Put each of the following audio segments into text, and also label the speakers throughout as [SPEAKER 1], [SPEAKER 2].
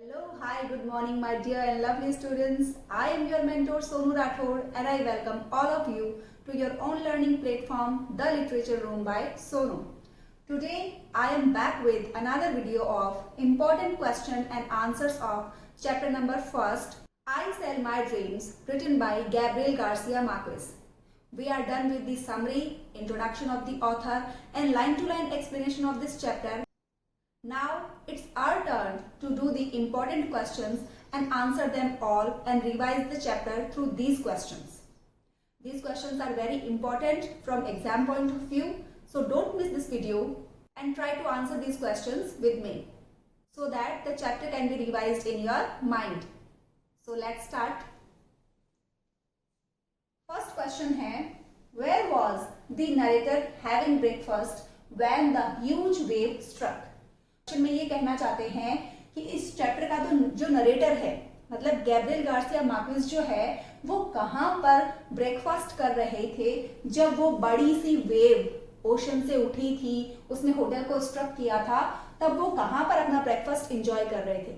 [SPEAKER 1] Hello, hi, good morning, my dear and lovely students. I am your mentor Sonu Rathod and I welcome all of you to your own learning platform, The Literature Room by Sonu. Today, I am back with another video of important question and answers of chapter number 1st, I Sell My Dreams, written by Gabriel Garcia Marquez. We are done with the summary, introduction of the author and line-to-line explanation of this chapter. Now it's our turn to do the important questions and answer them all and revise the chapter through these questions. These questions are very important from exam point of view, so don't miss this video and try to answer these questions with me so that the chapter can be revised in your mind. So let's start. First question है, where was the narrator having breakfast when the huge wave struck? में ये कहना चाहते हैं कि इस chapter का जो नरेटर है मतलब गैब्रियल गार्सिया मार्क्वेज जो है वो कहां पर ब्रेकफास्ट कर रहे थे जब वो बड़ी सी वेव ओशन से उठी थी, उसने होटल को स्ट्रक किया था, तब वो कहां पर अपना ब्रेकफास्ट एंजॉय कर रहे थे।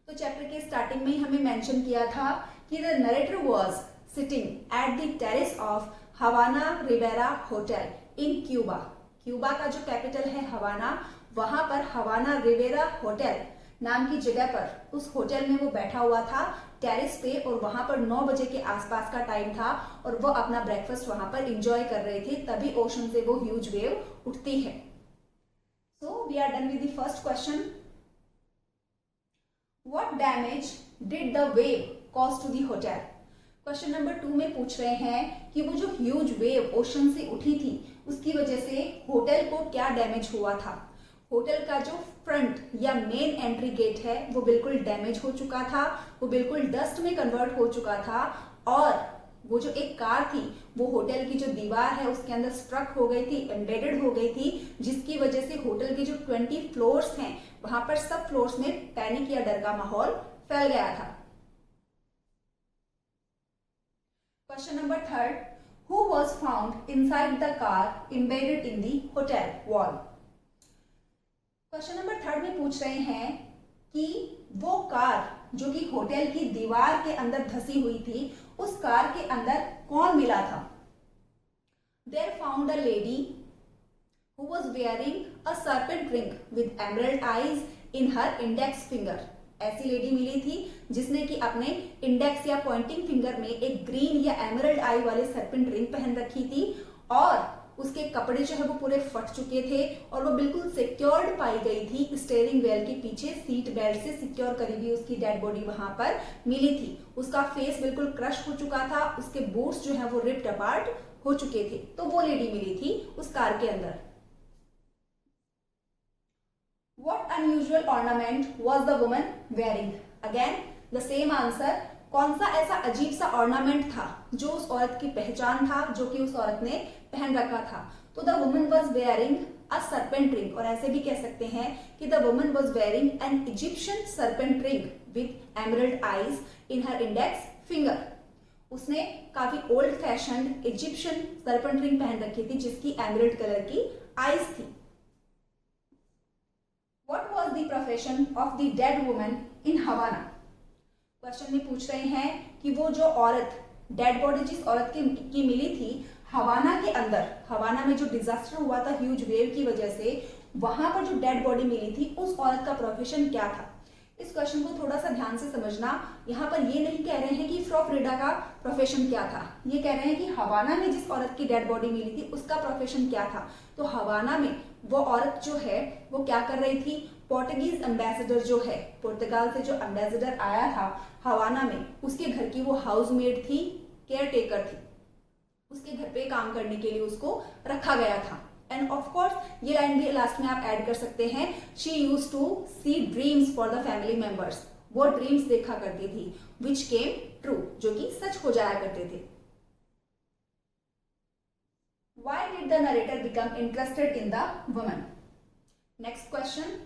[SPEAKER 1] तो चैप्टर के स्टार्टिंग में ही हमें मेंशन किया था कि the narrator was sitting at the terrace of Havana Riviera hotel in Cuba. Cuba का जो कैपिटल है हवाना, वहां पर हवाना रिवेरा होटल नाम की जगह पर उस होटल में वो बैठा हुआ था टेरेस पे और वहां पर 9 बजे के आसपास का टाइम था और वो अपना ब्रेकफास्ट वहां पर एंजॉय कर रहे थे। तभी ओशन से वो ह्यूज वेव उठती है। So we are done with the first question. What damage did the wave cause to the hotel? Question number 2 में पूछ रहे हैं कि वो जो ह्यूज वेव ओशन से उठी थी उसकी वजह से होटल को क्या डैमेज हुआ था। होटल का जो फ्रंट या मेन एंट्री गेट है वो बिल्कुल डैमेज हो चुका था, वो बिल्कुल डस्ट में कन्वर्ट हो चुका था और वो जो एक कार थी वो होटल की जो दीवार है उसके अंदर स्ट्रक हो गई थी, एम्बेडेड हो गई थी, जिसकी वजह से होटल के जो 20 फ्लोर्स हैं वहां पर सब फ्लोर्स में पैनिक या डर का माहौल फैल गया था। Question number 3, who was found inside the car embedded in the hotel wall? Question number 3 में पूछ रहे हैं कि वो कार जो कि होटल की दीवार के अंदर धसी हुई थी उस कार के अंदर कौन मिला था। There found a lady who was wearing a serpent ring with emerald eyes in her index finger. ऐसी लेडी मिली थी जिसने कि अपने इंडेक्स या पॉइंटिंग फिंगर में एक ग्रीन या एमरल्ड आई वाले सर्पेंट रिंग पहन रखी थी और उसके कपड़े जो है वो पूरे फट चुके थे और वो बिल्कुल सिक्योर्ड पाई गई थी स्टीयरिंग व्हील के पीछे सीट बेल्ट से सिक्योर करी हुई उसकी डेड बॉडी वहां पर मिली थी। उसका फेस बिल्कुल क्रश हो चुका था, उसके बूट्स जो है वो रिप्ड अपार्ट हो चुके थे। तो वो लेडी मिली थी उस कार के अंदर। What unusual ornament was the woman wearing? Again the same answer. कौन सा ऐसा अजीब सा ऑर्नामेंट था जो उस औरत की पहचान था, जो कि उस औरत ने पहन रखा था। तो the woman was wearing a serpent ring, और ऐसे भी कह सकते हैं कि the woman was wearing an Egyptian serpent ring with emerald eyes in her index finger. उसने काफी old fashioned Egyptian serpent ring पहन रखी थी जिसकी एमरल्ड कलर की आईज थी। What was the profession of the dead woman in Havana? Question में पूछ रहे हैं कि वो जो औरत डेड बॉडी जिस औरत की मिली थी हवाना के अंदर, हवाना में जो डिजास्टर हुआ था ह्यूज वेव की वजह से, वहां पर जो डेड बॉडी मिली थी उस औरत का प्रोफेशन क्या था। इस क्वेश्चन को थोड़ा सा ध्यान से समझना। यहाँ पर ये नहीं कह रहे हैं कि फ्रॉ फ्रीडा का प्रोफेशन क्या था, ये कह रहे हैं कि हवाना में जिस औरत की डेड बॉडी मिली थी उसका प्रोफेशन क्या था। तो हवाना में वो औरत जो है वो क्या कर रही थी, पोर्टुगीज एम्बेसडर जो है, पुर्तगाल से जो एम्बेसडर आया था हवाना में, उसके घर की वो हाउसमेड थी, केयर टेकर थी, उसके घर पे काम करने के लिए उसको रखा गया था। एंड ऑफ कोर्स ये लाइन भी लास्ट में आप ऐड कर सकते हैं, she used to see dreams for the family members. वो ड्रीम्स देखा करती थी विच केम ट्रू, जो कि सच हो जाया करते थे। Why did the narrator become interested in the woman? Next question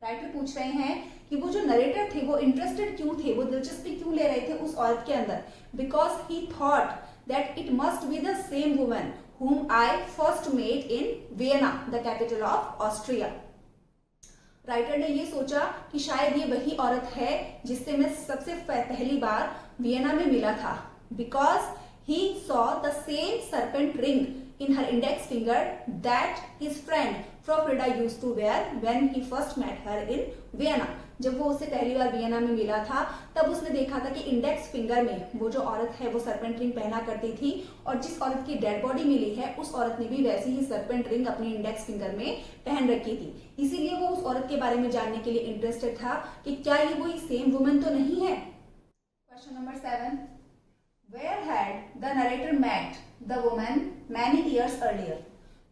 [SPEAKER 1] writer पूछ रहे हैं कि वो जो नरेटर थे वो इंटरेस्टेड क्यों थे, वो दिलचस्पी क्यों ले रहे थे उस औरत के अंदर। Because he thought that it must be the same woman whom I first met in Vienna, the capital of Austria. Writer ने ये सोचा कि शायद ये वही औरत है जिससे मैं सबसे पहली बार वियना में मिला था, because he saw the same serpent ring in her index finger that his friend Frofrida used to wear when he first met her in Vienna. जब वो उससे पहली बार वियना में मिला था तब उसने देखा था कि इंडेक्स फिंगर में वो जो औरत है वो सर्पेंट रिंग पहना करती थी, और जिस औरत की डेड बॉडी मिली है उस औरत ने भी वैसी ही सर्पेंट रिंग अपनी इंडेक्स फिंगर में पहन रखी थी। इसीलिए वो उस औरत के बारे में जानने के लिए इंटरेस्टेड था कि क्या ये वही सेम वुमन तो नहीं है। Question number 7, Where had the narrator met the woman many years earlier?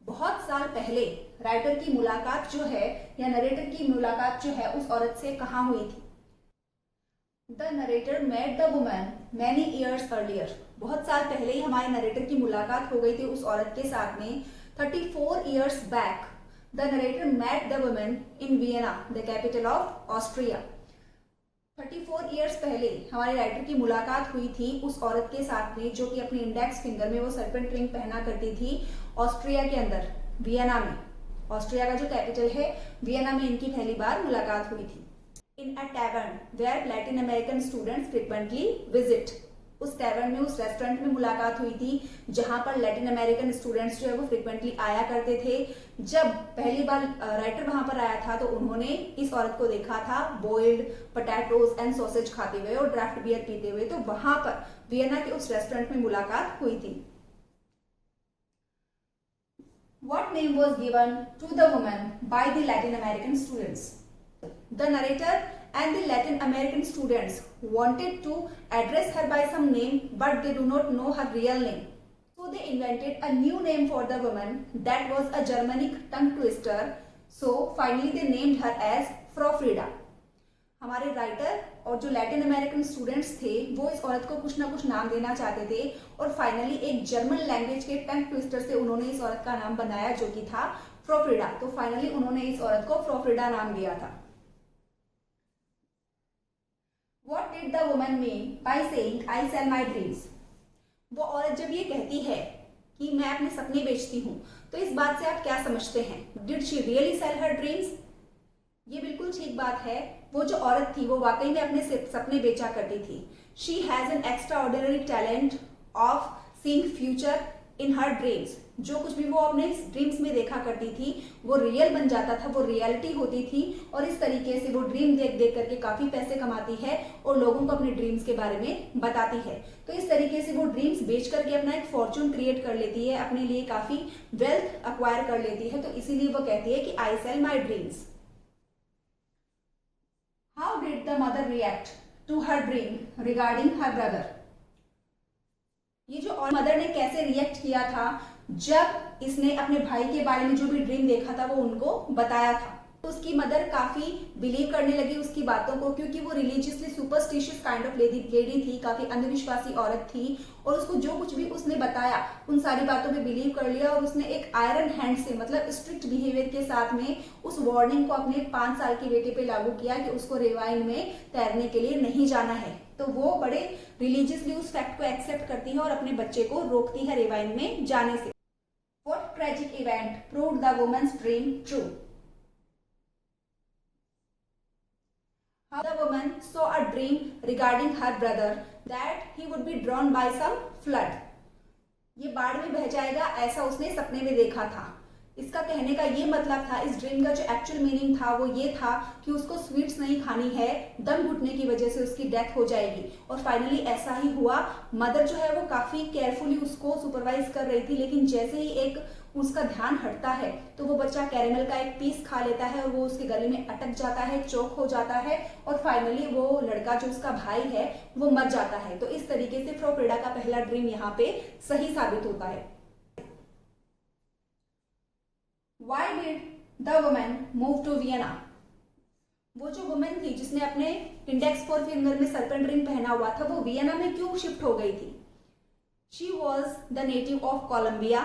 [SPEAKER 1] बहुत साल पहले राइटर की मुलाकात जो है या नरेटर की मुलाकात जो है उस औरत से कहाँ हुई थी? The narrator met the woman many years earlier. बहुत साल पहले ही हमारे नरेटर की मुलाकात हो गई थी उस औरत के साथ में। 34 years back, the narrator met the woman in Vienna, the capital of Austria. 34 years पहले हमारे राइटर की मुलाकात हुई थी उस औरत के साथ में जो कि अपने इंडेक्स फिंगर में वो सर्पेंट रिंग पहना करती थी ऑस्ट्रिया के अंदर, वियना में। ऑस्ट्रिया का जो कैपिटल है वियना में इनकी पहली बार मुलाकात हुई थी। In a tavern where Latin American students frequently visit. उस टैवर्न में, उस रेस्टोरेंट में मुलाकात हुई थी जहां पर लैटिन अमेरिकन स्टूडेंट्स जो है वो फ्रिक्वेंटली आया करते थे। जब पहली बार राइटर वहां पर आया था तो उन्होंने इस औरत को देखा था बॉइल्ड पोटैटोज एंड सॉसेज खाते हुए और ड्राफ्ट बियर पीते हुए। तो वहां पर वियना के उस रेस्टोरेंट में मुलाकात हुई थी। What name was given to the woman by the Latin American students? The narrator and the Latin American students wanted to address her by some name, but they do not know her real name. So they invented a new name for the woman that was a Germanic tongue twister. So finally they named her as Frofrida. हमारे writer और जो Latin American students थे वो इस औरत को कुछ ना कुछ नाम देना चाहते थे और फाइनली एक जर्मन लैंग्वेज के टंग ट्विस्टर से उन्होंने इस औरत का नाम बनाया जो कि था फ्रोफ्रिडा। तो फाइनली उन्होंने इस औरत को फ्रोफ्रिडा नाम दिया था। What did the woman mean by saying I sell my dreams? वो औरत जब ये कहती है कि मैं अपने सपने बेचती हूँ तो इस बात से आप क्या समझते हैं? Did she really sell her dreams? ये बिल्कुल ठीक बात है। वो जो औरत थी वो वाकई में अपने सपने बेचा करती थी। She has an extraordinary talent of seeing future in her dreams. जो कुछ भी वो अपने ड्रीम्स में देखा करती थी वो रियल बन जाता था, वो रियलिटी होती थी और इस तरीके से वो ड्रीम देख देख करके काफी पैसे कमाती है और लोगों को अपने ड्रीम्स के बारे में बताती है। तो इस तरीके से वो ड्रीम्स बेच करके अपना एक फॉर्चून क्रिएट कर लेती है, अपने लिए काफी वेल्थ अक्वायर कर लेती है। तो इसीलिए वो कहती है कि I sell my dreams. How did the mother react to her dream regarding her brother? ये जो और मदर ने कैसे रिएक्ट किया था जब इसने अपने भाई के बारे में जो भी ड्रीम देखा था वो उनको बताया था। तो उसकी मदर काफी बिलीव करने लगी उसकी बातों को, क्योंकि वो religiously superstitious kind of lady थी, काफी अंधविश्वासी औरत थी और उसको जो कुछ भी उसने बताया उन सारी बातों पे बिलीव कर लिया और उसने एक आयरन हैंड से, मतलब स्ट्रिक्ट बिहेवियर के साथ में उस वार्निंग को अपने 5 साल के बेटे पे लागू किया कि उसको रेवाइन में तैरने के लिए नहीं जाना है। तो वो बड़े रिलीजियसली उस फैक्ट को एक्सेप्ट करती है और अपने बच्चे को रोकती है रेवाइन में जाने से। What tragic event proved the woman's dream true? How the woman saw a dream regarding her brother that he would be drowned by some flood. ये बाढ़ में बह जाएगा ऐसा उसने सपने में देखा था। इसका कहने का ये मतलब था, इस ड्रीम का जो एक्चुअल मीनिंग था वो ये था कि उसको स्वीट्स नहीं खानी है, दम घुटने की वजह से उसकी डेथ हो जाएगी। और फाइनली ऐसा ही हुआ। मदर जो है वो काफी केयरफुली उसको सुपरवाइज कर रही थी, लेकिन जैसे ही एक उसका ध्यान हटता है तो वो बच्चा कैरेमल का एक पीस खा लेता है और वो उसके गले में अटक जाता है, चोक हो जाता है और फाइनली वो लड़का जो उसका भाई है वो मर जाता है। तो इस तरीके से फ्रोफ्रिडा का पहला ड्रीम यहाँ पे सही साबित होता है। Why did the woman move to Vienna? वो जो वुमेन थी जिसने अपने इंडेक्स फोर फिंगर में सर्पेंट रिंग पहना हुआ था वो वियना में क्यों शिफ्ट हो गई थी? She was the native of Colombia,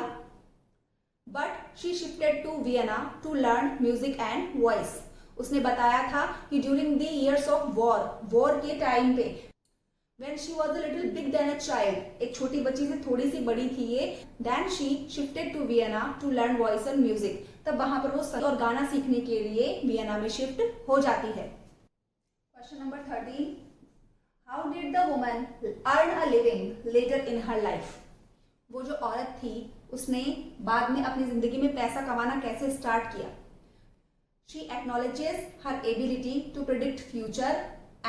[SPEAKER 1] but she shifted to Vienna to learn music and voice. उसने बताया था कि during the years of war के टाइम पे when she was a little big than a child, एक छोटी बच्ची से थोड़ी सी बड़ी थी ये, then she shifted to Vienna to learn voice and music. तब वहां पर वो और गाना सीखने के लिए वियना में शिफ्ट हो जाती है। Question number 13, how did the woman earn a living later in her life? वो जो औरत थी उसने बाद में अपनी जिंदगी में पैसा कमाना कैसे स्टार्ट किया? She acknowledges her ability to predict future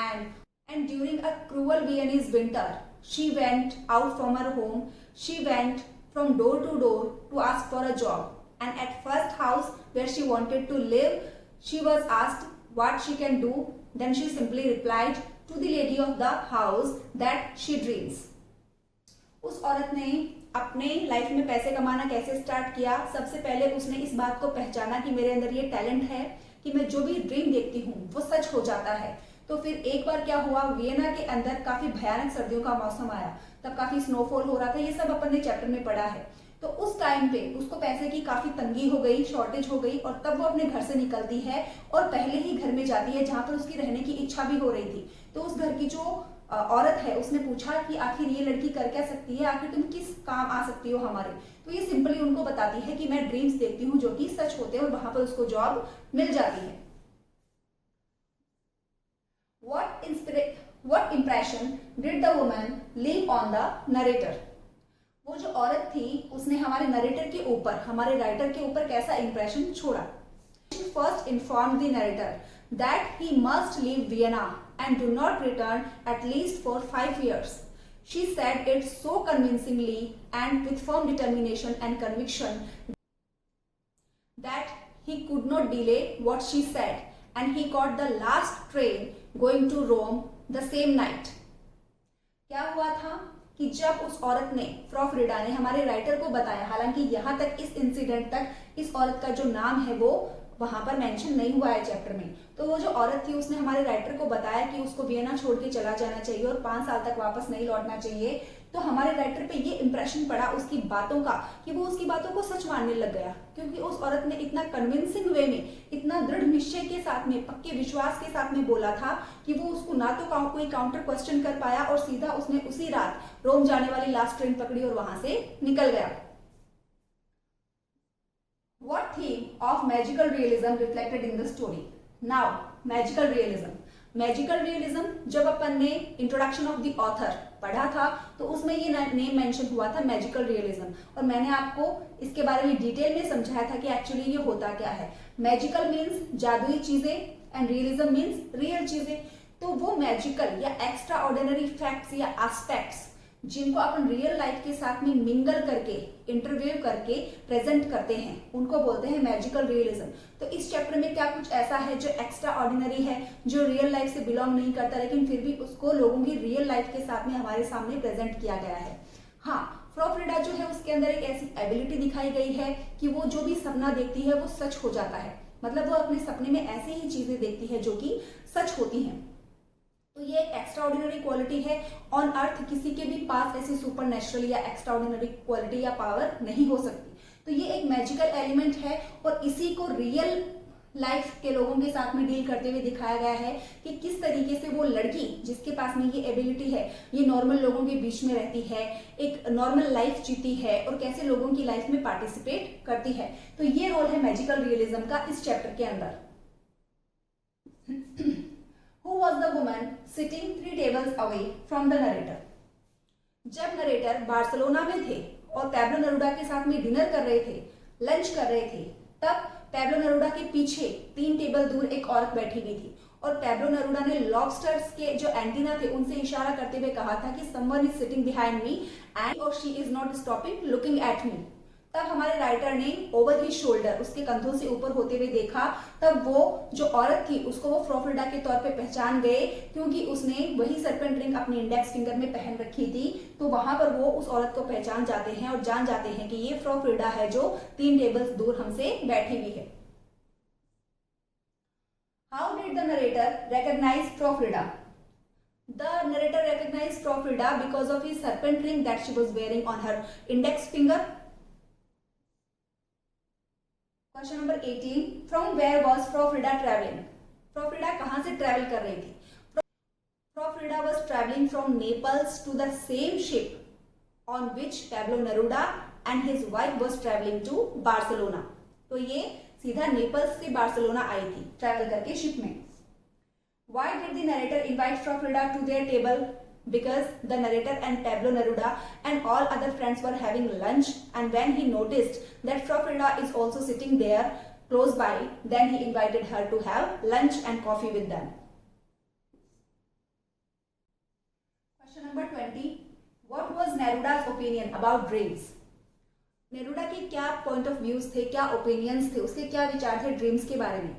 [SPEAKER 1] and during a cruel Viennese winter, she went out from her home. She went from door to door to ask for a job. And at first house where she wanted to live, she was asked what she can do. Then she simply replied to the lady of the house that she dreams. उस औरत ने अपने life में पैसे कमाना कैसे start किया? सबसे पहले उसने इस बात को पहचाना कि मेरे अंदर ये टैलेंट है कि मैं जो भी ड्रीम देखती हूँ वो सच हो जाता है। तो फिर एक बार क्या हुआ, वियना के अंदर काफी भयानक सर्दियों का मौसम आया, तब काफी स्नोफॉल हो रहा था, ये सब अपन ने चैप्टर में पढ़ा है। तो उस टाइम पे उसको पैसे की काफी तंगी हो गई, शॉर्टेज हो गई, और तब वो अपने घर से निकलती है और पहले ही घर में जाती है जहां पर उसकी रहने की इच्छा भी हो रही थी। तो उस घर की जो औरत है उसने पूछा कि आखिर ये लड़की कर क्या सकती है, आखिर तुम किस काम आ सकती हो हमारे? तो ये सिंपली उनको बताती है कि मैं ड्रीम्स देखती हूँ जो कि सच होते हैं, और वहां पर उसको जॉब मिल जाती है। What impression did the woman leave on the narrator? वो जो औरत थी उसने हमारे नरेटर के ऊपर, हमारे राइटर के ऊपर कैसा इंप्रेशन छोड़ा? She first informed the narrator that he must leave Vienna and do not return at least for 5 years. She said it so convincingly and with firm determination and conviction that he could not delay what she said, and he caught the last train going to Rome the same night. क्या हुआ था कि जब उस औरत ने, fro Frieda ने हमारे राइटर को बताया, हालांकि यहाँ तक इस इंसिडेंट तक इस औरत का जो नाम है वो वहां पर मेंशन नहीं हुआ है चैप्टर में, तो वो जो औरत थी उसने हमारे राइटर को बताया कि उसको वियना छोड़ के चला जाना चाहिए और 5 साल तक वापस नहीं लौटना चाहिए। तो हमारे राइटर पे ये इंप्रेशन पड़ा उसकी बातों का कि वो उसकी बातों को सच मानने लग गया, क्योंकि उस औरत ने इतना कन्विंसिंग वे में, इतना दृढ़ निश्चय के साथ में, पक्के विश्वास के साथ में बोला था कि वो उसको ना तो कोई काउंटर क्वेश्चन कर पाया, और सीधा उसने उसी रात रोम जाने वाली लास्ट ट्रेन पकड़ी और वहां से निकल गया। What theme of magical realism reflected in the story? Now, magical realism. Magical realism जब अपन ने इंट्रोडक्शन ऑफ द ऑथर पढ़ा था तो उसमें ये नेम मेंशन हुआ था मैजिकल रियलिज्म, और मैंने आपको इसके बारे में डिटेल में समझाया था कि एक्चुअली ये होता क्या है। मैजिकल मीन्स जादुई चीजें एंड रियलिज्म मीन्स रियल चीजें। तो वो मैजिकल या एक्स्ट्रा ऑर्डिनरी फैक्ट्स या एस्पेक्ट्स जिनको अपन रियल लाइफ के साथ में मिंगल करके, इंटरव्यू करके प्रेजेंट करते हैं, उनको बोलते हैं मैजिकल रियलिज्म। तो इस चैप्टर में क्या कुछ ऐसा है जो एक्स्ट्रा ऑर्डिनरी है, जो रियल लाइफ से बिलोंग नहीं करता, लेकिन फिर भी उसको लोगों की रियल लाइफ के साथ में हमारे सामने प्रेजेंट किया गया है। हाँ, फ्रॉ फ्रीडा जो है उसके अंदर एक ऐसी एबिलिटी दिखाई गई है कि वो जो भी सपना देखती है वो सच हो जाता है, मतलब वो अपने सपने में ऐसी ही चीजें देखती है जो कि सच होती हैं। तो ये एक एक्स्ट्रा ऑर्डिनरी क्वालिटी है। ऑन अर्थ किसी के भी पास ऐसी सुपर नेचुरल या एक्स्ट्रा ऑर्डिनरी क्वालिटी या पावर नहीं हो सकती। तो ये एक मैजिकल एलिमेंट है और इसी को रियल लाइफ के लोगों के साथ में डील करते हुए दिखाया गया है कि किस तरीके से वो लड़की जिसके पास में ये एबिलिटी है, ये नॉर्मल लोगों के बीच में रहती है, एक नॉर्मल लाइफ जीती है और कैसे लोगों की लाइफ में पार्टिसिपेट करती है। तो ये रोल है मैजिकल रियलिज्म का इस चैप्टर के अंदर। Who was the woman sitting 3 tables away from the narrator? जब नरेटर बार्सिलोना में थे और पैब्लो नेरुडा के साथ में डिनर कर रहे थे, लंच कर रहे थे, तब पैब्लो नेरुडा के पीछे 3 टेबल दूर एक औरत बैठी हुई थी और पैब्लो नेरुडा ने लॉबस्टर्स के जो एंटीना थे उनसे इशारा करते हुए कहा था कि someone is sitting behind me and और she is not stopping looking at me. तब हमारे राइटर ने ओवर ही शोल्डर, उसके कंधों से ऊपर होते हुए देखा, तब वो जो औरत थी उसको वो फ्रॉ फ्रीडा के तौर पे पहचान गए, क्योंकि उसने वही सर्पेंट रिंग अपने इंडेक्स फिंगर में पहन रखी थी। तो वहां पर वो उस औरत को पहचान जाते हैं और जान जाते हैं कि ये फ्रॉ फ्रीडा है जो 3 टेबल्स दूर हमसे बैठी हुई है। How did the narrator recognize Frau Frieda? The narrator recognized Frau Frida because of his serpent ring that she was wearing on her index finger. Question number 18, from where was Frau Frieda travelling? Frau Frieda कहां से travel कर रही थी? Frau Frieda was travelling from Naples to the same ship on which Pablo Neruda and his wife was travelling to Barcelona. तो ये सीधा Naples से Barcelona आई थी ट्रैवल करके शिप में। Why did the narrator invite Frida to their table? Because the narrator and Pablo Neruda and all other friends were having lunch, and when he noticed that Frida is also sitting there close by, then he invited her to have lunch and coffee with them. Question number 20. What was Neruda's opinion about dreams? नेरूडा के क्या point of views थे, क्या opinions थे, उसके क्या विचार थे dreams के बारे में?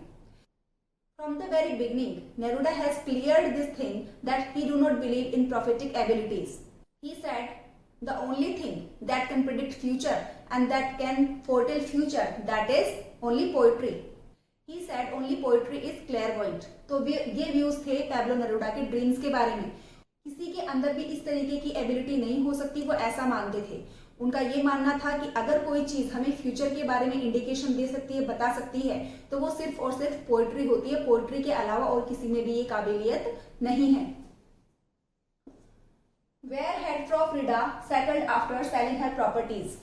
[SPEAKER 1] From the very beginning, Neruda has cleared this thing that he do not believe in prophetic abilities. He said the only thing that can predict future and that can foretell future, that is only poetry. He said only poetry is clairvoyant. तो ये views थे Pablo नेरूडा के dreams के बारे में। किसी के अंदर भी इस तरीके की एबिलिटी नहीं हो सकती, वो ऐसा मानते थे। उनका ये मानना था कि अगर कोई चीज हमें फ्यूचर के बारे में इंडिकेशन दे सकती है, बता सकती है, तो वो सिर्फ और सिर्फ पोएट्री होती है। पोएट्री के अलावा और किसी में भी ये काबिलियत नहीं है। Where had Frau Frida settled after selling her properties?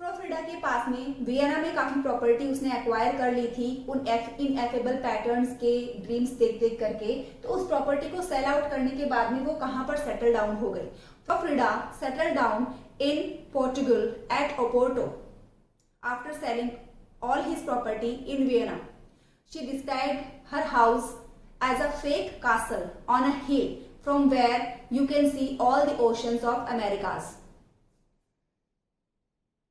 [SPEAKER 1] Frau Frieda के पास में वियना में काफी प्रॉपर्टी उसने एक्वायर कर ली थी उन इनएफेबल पैटर्न्स के ड्रीम्स देख देख करके। तो उस प्रॉपर्टी को सेल आउट करने के बाद में वो कहां पर सेटल डाउन हो गई? Frau Frieda settle down in Portugal at Oporto after selling all his property in Vienna. She described her house as a fake castle on a hill from where you can see all the oceans of Americas.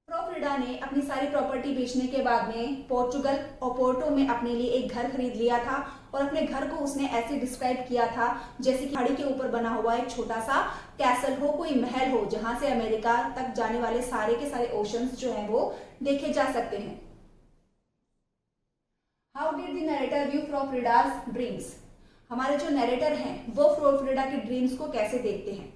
[SPEAKER 1] Frau Frieda ने अपनी सारी property बेचने के बाद में Portugal ओपोर्टो में अपने लिए एक घर खरीद लिया था और अपने घर को उसने ऐसे डिस्क्राइब किया था जैसे कि पहाड़ी के ऊपर बना हुआ एक छोटा सा कैसल हो, कोई महल हो, जहां से अमेरिका तक जाने वाले सारे के सारे ओशंस जो हैं वो देखे जा सकते हैं। How did the narrator view Frau Frieda's dreams? हमारे जो नरेटर हैं वो फ्रॉ फ्रीडा के ड्रीम्स को कैसे देखते हैं?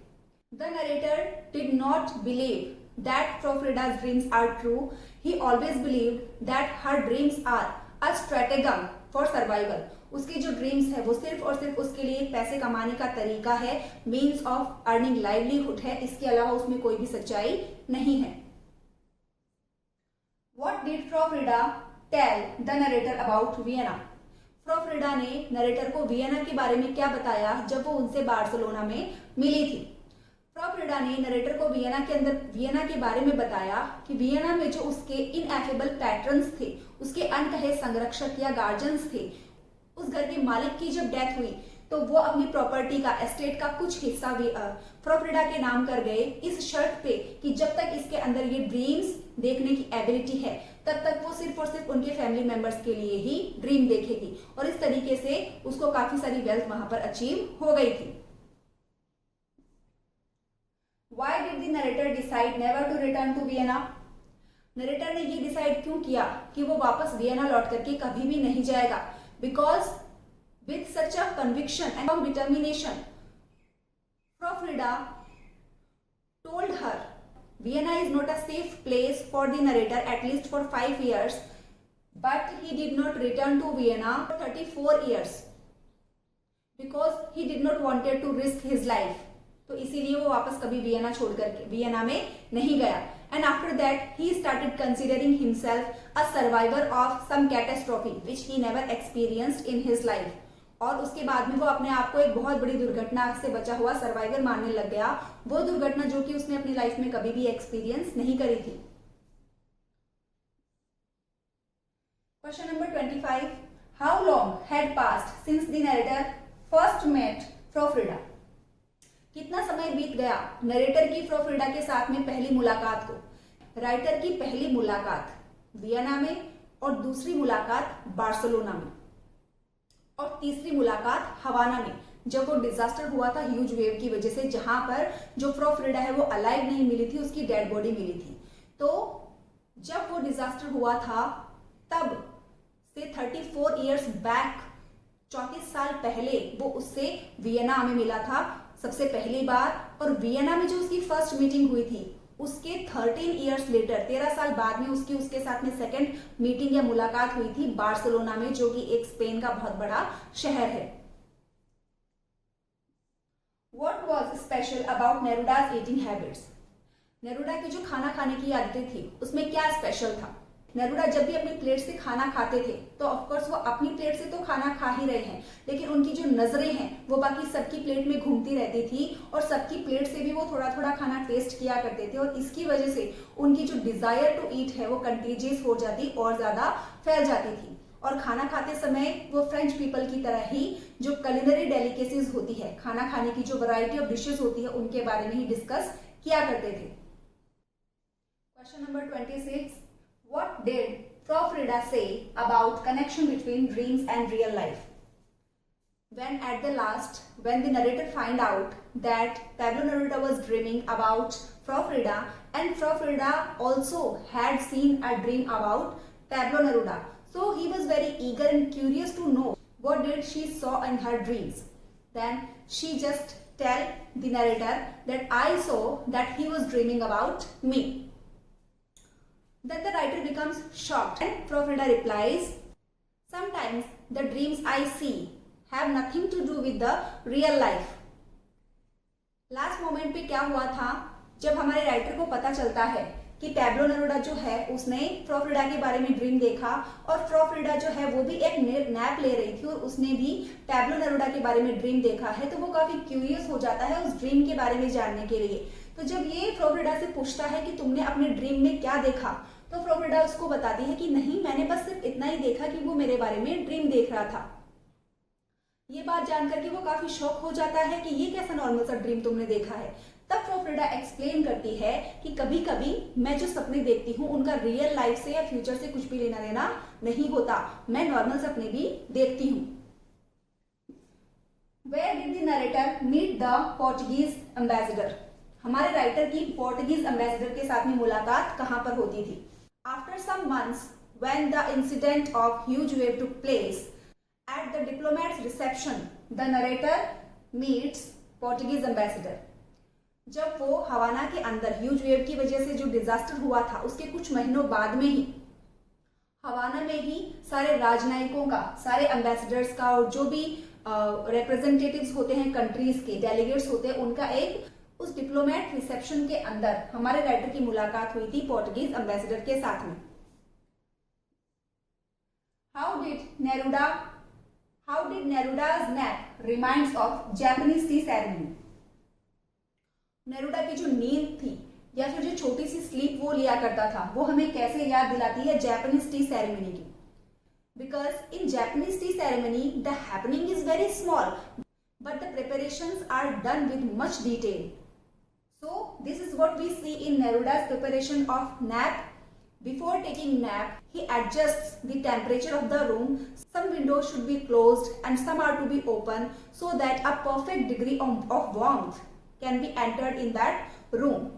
[SPEAKER 1] The narrator did not believe that Frau Frida's dreams are true. He always believed that her dreams are a stratagem for survival. उसकी जो ड्रीम्स है वो सिर्फ और सिर्फ उसके लिए पैसे कमाने का तरीका है, मीन्स ऑफ अर्निंग लाइवलीहुड है, इसके अलावा उसमें कोई भी सच्चाई नहीं है। What did Frau Frida tell the narrator about Vienna? Frau Frieda ने नरेटर को वियना के बारे में क्या बताया जब वो उनसे बार्सिलोना में मिली थी? फ्रॉ फ्रीडा ने नरेटर को वियना के बारे में बताया कि वियना में जो उसके इनएफेबल पैटर्न्स थे, उसके अनकहे संरक्षक या गार्जियंस थे, उस घर के मालिक की जब डेथ हुई तो वो अपनी प्रॉपर्टी का, एस्टेट का कुछ हिस्सा फ्रॉ फ्रीडा के नाम कर गए इस शर्त पे कि जब तक इसके अंदर ये ड्रीम्स देखने की एबिलिटी है तब तक वो सिर्फ और सिर्फ उनके फैमिली मेंबर्स के लिए ही ड्रीम देखेगी। और इस तरीके से उसको काफी सारी वेल्थ वहां पर अचीव हो गई थी। Why did the narrator decide never to return to Vienna? Narrator ने ये डिसाइड क्यों किया कि वो वापस वियना लौट करके कभी भी नहीं जाएगा? Because with such a conviction and determination, Frau Frida told her Vienna is not a safe place for the narrator at least for 5 years, but he did not return to Vienna for 34 years because he did not wanted to risk his life. तो इसीलिए वो वापस कभी Vienna छोड़कर Vienna में नहीं गया। And after that he started considering himself a survivor of some catastrophe which he never experienced in his life. और उसके बाद में वो अपने आप को एक बहुत बड़ी दुर्घटना से बचा हुआ सर्वाइवर मानने लग गया, वो दुर्घटना जो कि उसने अपनी लाइफ में कभी भी एक्सपीरियंस नहीं करी थी। Question number 25, how long had passed since the narrator first met Frau Frieda? कितना समय बीत गया नरेटर की फ्रॉ फ्रीडा के साथ में पहली मुलाकात को? राइटर की पहली मुलाकात वियना में और दूसरी मुलाकात बार्सिलोना में और तीसरी मुलाकात हवाना में, जब वो डिजास्टर हुआ था ह्यूज वेव की वजह से, जहां पर जो फ्रॉ फ्रीडा है वो अलाइव नहीं मिली थी, उसकी डेड बॉडी मिली थी। तो जब वो डिजास्टर हुआ था तब से 34 इयर्स बैक, 34 साल पहले वो उससे वियना में मिला था सबसे पहली बार। और वियना में जो उसकी फर्स्ट मीटिंग हुई थी उसके 13 इयर्स लेटर, 13 साल बाद में उसके साथ में सेकंड मीटिंग या मुलाकात हुई थी बार्सिलोना में, जो कि एक स्पेन का बहुत बड़ा शहर है। What was special about Neruda's eating habits? नेरूडा की जो खाना खाने की आदतें थी उसमें क्या स्पेशल था? नेरुडा जब भी अपनी प्लेट से खाना खाते थे तो ऑफकोर्स वो अपनी प्लेट से तो खाना खा ही रहे हैं, लेकिन उनकी जो नजरें हैं वो बाकी सबकी प्लेट में घूमती रहती थी और सबकी प्लेट से भी वो थोड़ा थोड़ा खाना टेस्ट किया करते थे, और इसकी वजह से उनकी जो डिजायर टू ईट है वो कंटेजियस हो जाती और ज्यादा फैल जाती थी। और खाना खाते समय वो फ्रेंच पीपल की तरह ही जो कलिनरी डेलिकेसीज होती है, खाना खाने की जो वैरायटी ऑफ डिशेस होती है, उनके बारे में ही डिस्कस किया करते थे। Question number 26, what did Prof. Frida say about connection between dreams and real life? When at the last, when the narrator find out that Pablo Neruda was dreaming about Prof. Frida and Prof. Frida also had seen a dream about Pablo Neruda, so he was very eager and curious to know what did she saw in her dreams. Then she just tell the narrator that I saw that he was dreaming about me. Then the writer becomes shocked and Prof. Frida replies, sometimes the dreams I see have nothing to do with the real life. Last moment पे क्या हुआ था, जब हमारे writer को पता चलता है कि पैब्लो नेरुडा जो है उसने प्रॉफ फ्रीडा के बारे में ड्रीम देखा और प्रॉफ फ्रीडा जो है वो भी एक नैप ले रही थी और उसने भी पैब्लो नेरुडा के बारे में ड्रीम देखा है, तो वो काफी क्यूरियस हो जाता है उस ड्रीम के बारे में जानने के लिए। तो जब ये प्रॉफ फ्रीडा से पूछता है कि तुमने अपने ड्रीम में क्या देखा, तो प्रॉफ फ्रीडा उसको बताती है कि नहीं, मैंने बस सिर्फ इतना ही देखा कि वो मेरे बारे में ड्रीम देख रहा था। ये बात जानकर के वो काफी शॉक हो जाता है कि ये कैसा नॉर्मल सा ड्रीम तुमने देखा है। तब प्रॉफ फ्रीडा एक्सप्लेन करती है कि कभी कभी मैं जो सपने देखती हूँ उनका रियल लाइफ से या फ्यूचर से कुछ भी लेना देना नहीं होता, मैं नॉर्मल सपने भी देखती हूँ। Where did the narrator meet the Portuguese ambassador? हमारे राइटर की पोर्टुगीज एम्बेसडर के साथ में मुलाकात कहाँ पर होती थी? After some months, when the incident of huge wave took place, at the diplomat's reception, the narrator meets Portuguese ambassador. जब वो हवाना के अंदर ह्यूज वेव की वजह से जो डिजास्टर हुआ था उसके कुछ महीनों बाद में ही हवाना में ही सारे राजनयिकों का, सारे एम्बेसडर्स का और जो भी रिप्रेजेंटेटिव्स होते हैं कंट्रीज के, डेलीगेट्स होते हैं, उनका एक उस डिप्लोमेट रिसेप्शन के अंदर हमारे राइटर की मुलाकात हुई थी पोर्टुगीज एम्बेसडर के साथ में। How did Neruda's nap reminds of Japanese tea ceremony? Neruda की जो नींद थी या फिर जो छोटी सी स्लीप वो लिया करता था वो हमें कैसे याद दिलाती है जापानीज टी सेरेमनी की? Because in Japanese T ceremony the happening is very small but the preparations are done with much detail. So this is what we see in Neruda's preparation of nap. Before taking nap, he adjusts the temperature of the room. Some windows should be closed and some are to be open so that a perfect degree of warmth can be entered in that room.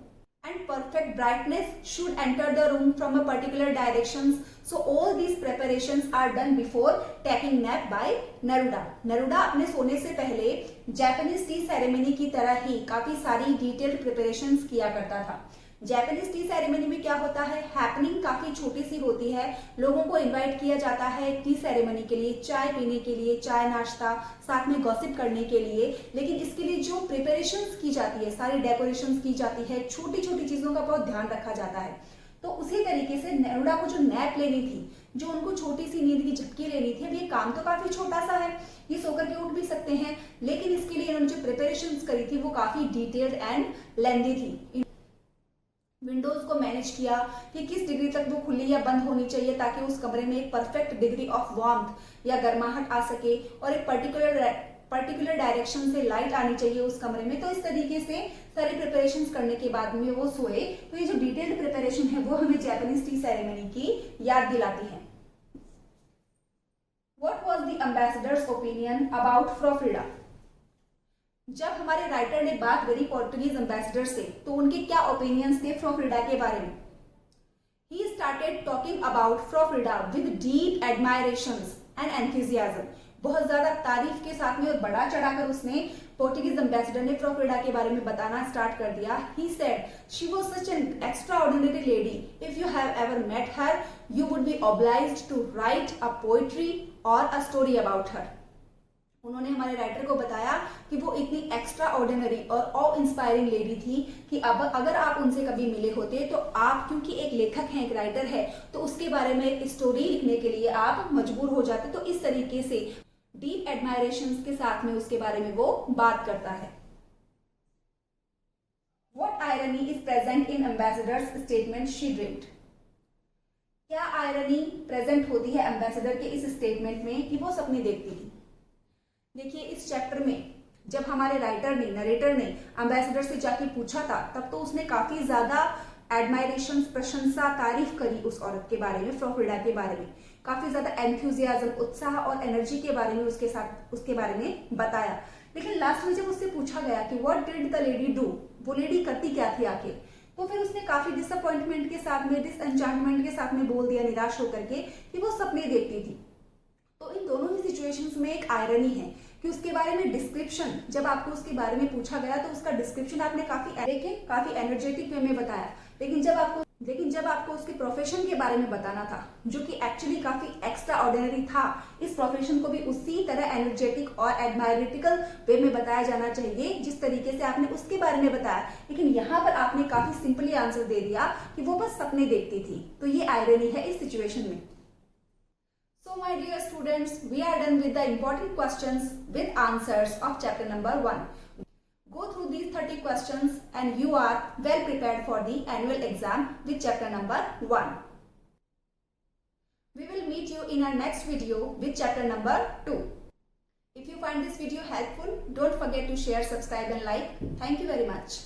[SPEAKER 1] And perfect brightness should enter the room from a particular directions. So all these preparations are done before taking nap by Neruda. Neruda अपने सोने से पहले Japanese T ceremony की तरह ही काफी सारी detailed preparations किया करता था। जापानीज टी सेरेमनी में क्या होता है, हैपनिंग काफी छोटी सी होती है, लोगों को इनवाइट किया जाता है टी सेरेमनी के लिए, चाय पीने के लिए, चाय नाश्ता, साथ में गॉसिप करने के लिए, लेकिन इसके लिए जो प्रिपरेशंस की जाती है, सारी डेकोरेशंस की जाती है, छोटी छोटी चीजों का बहुत ध्यान रखा जाता है। तो उसी तरीके से नेरुडा को जो नैप लेनी थी, जो उनको छोटी सी नींद की झपकी लेनी थी, अब ये काम तो काफी छोटा सा है, ये सोकर के उठ भी सकते हैं, लेकिन इसके लिए इन्होंने जो प्रिपरेशंस करी थी वो काफी डिटेल्ड एंड लेंदी थी। विंडोज को मैनेज किया कि किस डिग्री तक वो खुली या बंद होनी चाहिए ताकि उस कमरे में एक परफेक्ट डिग्री ऑफ वार्मथ या गर्माहट आ सके और एक पर्टिकुलर डायरेक्शन से लाइट आनी चाहिए उस कमरे में। तो इस तरीके से सारी प्रिपरेशंस करने के बाद में वो सोए। तो ये जो डिटेल्ड प्रिपरेशन है वो हमें जापानीज टी सेरेमनी की याद दिलाती है। What was the ambassador's opinion about prof Frieda? जब हमारे राइटर ने बात करी पोर्टुगीज एम्बेसडर से तो उनके क्या ओपिनियंस थे प्रॉफ फ्रीडा के बारे में? He started talking about prof Frieda with deep admirations and enthusiasm. बहुत ज्यादा तारीफ के साथ में और बड़ा चढ़ाकर उसने पोर्टुगीज एम्बेसडर ने प्रॉफ फ्रीडा के बारे में बताना स्टार्ट कर दिया। He said she was such an extraordinary lady, if you have ever met her you would be obliged to write a poetry और अ स्टोरी अबाउट हर। उन्होंने हमारे राइटर को बताया कि वो इतनी एक्स्ट्रा ऑर्डिनरी और ऑ इंस्पायरिंग लेडी थी कि अब अगर आप उनसे कभी मिले होते तो आप, क्योंकि एक लेखक है, एक राइटर है, तो उसके बारे में एक स्टोरी लिखने के लिए आप मजबूर हो जाते। तो इस तरीके से डीप एडमायरेशन के साथ में उसके बारे में वो बात करता है। What irony is present in ambassador's statement she dreamed? क्या आयरनी प्रेजेंट होती है एम्बेसडर के इस स्टेटमेंट में कि वो सपने देखती थी। देखिए, इस चैप्टर में जब हमारे राइटर ने, नरेटर ने एम्बेसडर से जाके पूछा था, तब तो उसने काफी ज्यादा एडमायरेशन, प्रशंसा, तारीफ करी उस औरत के बारे में, फ्लोरिडा के बारे में, काफी ज्यादा एंथुजियाज्म, उत्साह और एनर्जी के बारे में उसके बारे में बताया। लेकिन लास्ट में जब उससे पूछा गया कि what did the lady do, वो लेडी करती क्या थी आके, तो फिर उसने काफी डिसअपॉइंटमेंट के साथ में, डिसएंचांटमेंट के साथ में बोल दिया, निराश होकर के, कि वो सपने देखती थी। तो इन दोनों ही सिचुएशंस में एक आयरनी है कि उसके बारे में डिस्क्रिप्शन, जब आपको उसके बारे में पूछा गया तो उसका डिस्क्रिप्शन आपने काफी एनर्जेटिक वे में बताया, लेकिन जब आपको उसके प्रोफेशन के बारे में बताना था, जो कि एक्चुअली काफी एक्स्ट्रा ऑर्डिनरी था, इस प्रोफेशन को भी उसी तरह एनर्जेटिक और एडमायरेटिकल वे में बताया जाना चाहिए जिस तरीके से आपने उसके बारे में बताया। लेकिन यहाँ पर आपने काफी सिंपली आंसर दे दिया कि वो बस सपने देखती थी। तो ये आयरनी है इस सिचुएशन में। So my dear students, we are done with the important questions with answers of chapter number 1. Go through these 30 questions and you are well prepared for the annual exam with chapter number 1. We will meet you in our next video with chapter number 2. If you find this video helpful, don't forget to share, subscribe and like. Thank you very much.